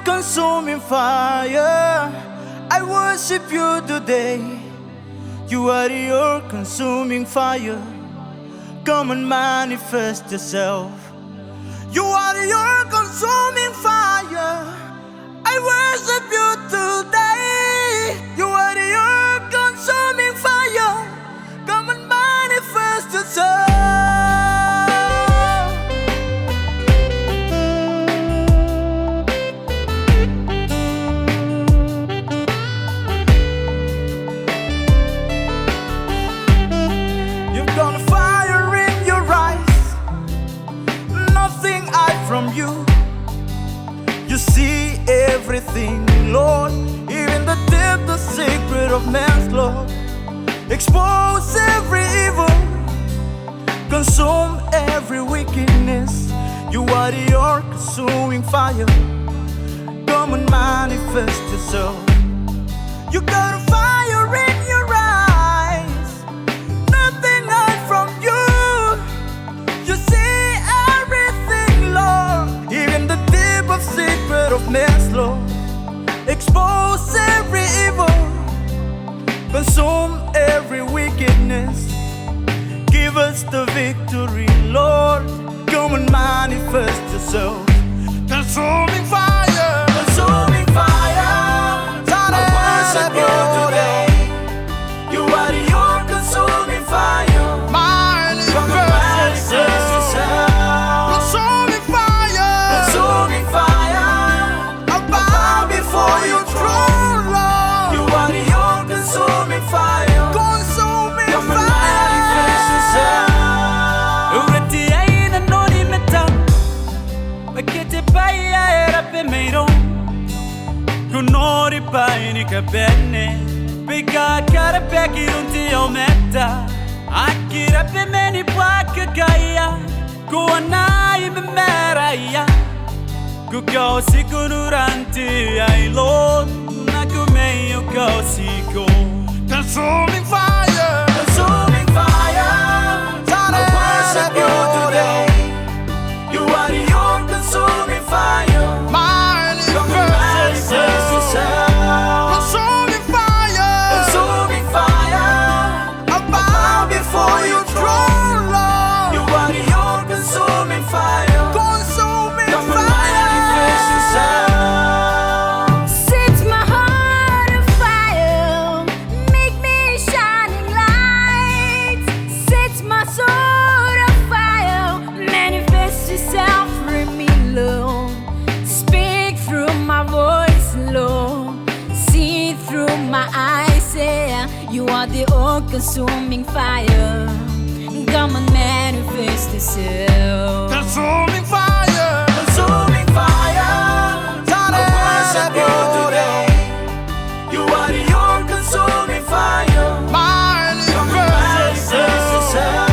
consuming fire. I worship you today. You are the all-consuming fire. Come and manifest yourself. You are the all-consuming fire. I worship you today. You are the all-consuming fire. Come and manifest yourself. You've got a fire in your eyes, nothing hide from you. You see everything, Lord, even the depth, the secret of man's Lord. Expose every evil, consume every wickedness. You are the all-consuming fire. Come and manifest yourself. You got a fire in your eyes, nothing hide from you. You see everything, Lord, even the deep of secret of man's Lord. Expose every evil, consume every wickedness. Give us the victory, Lord. Come and manifest yourself. Consuming fire, consuming fire. I worship you today. You are the all-consuming fire. Come and manifest yourself. Consuming fire, consuming fire. I bow before your throne, Lord. You are the all-consuming fire. Consuming fire. Come and manifest yourself. Urati aina nori metam, bakete paya era pemeiro. Kunori paini kabene, bika kara peki unti ometa. Akira pemeni paka kaya, kuanai memeraya. Kukosi kunuranti ai Lord, nakumeyo kosiko. Consuming fire, consuming fire. I worship you today. You are the all-consuming fire. Come and manifest yourself. Consuming fire, consuming fire. I bow before your throne, Lord. You are the all-consuming fire. Consuming fire. Come and manifest yourself. Set my heart on fire, make me shining light. Set my soul on fire, manifest yourself through me, Lord. Speak through my voice, Lord. See through my eyes, yeah. You are the all-consuming fire. Come and manifest yourself. Consuming fire, consuming fire. I worship you today. You are the all-consuming fire. Come and manifest yourself.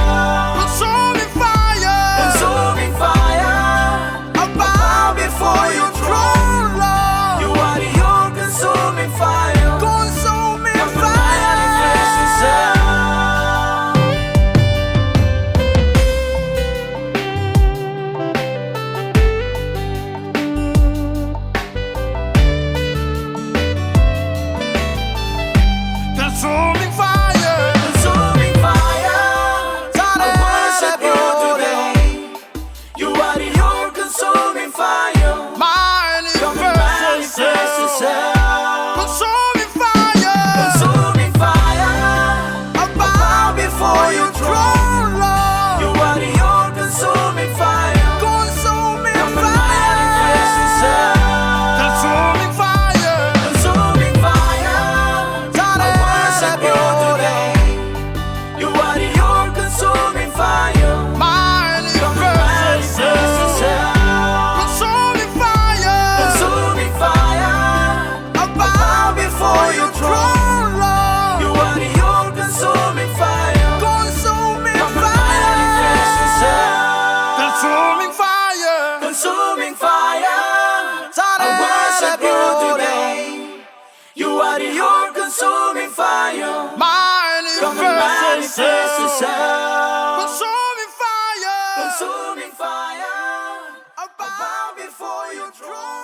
Consuming fire, consuming fire. I bow before your throne, Lord. You are the all-consuming fire. Consuming fire. Come and manifest yourself. Consuming fire, consuming fire. I worship you today. You are the all-consuming fire. Come and manifest yourself. Consuming fire, consuming fire. I bow before your throne, Lord. You are the all-consuming fire. Consuming fire. Come and manifest yourself. Consuming fire, consuming fire. I worship you today. You are the all-consuming fire. Come and manifest yourself. Consuming fire, consuming fire. I bow before your throne, Lord. You are the all-consuming fire. Consuming fire. Come and manifest yourself. Consuming fire, consuming fire. I worship you today. You are the all-consuming fire. Come and manifest yourself. Consuming fire, consuming fire. I bow before your throne.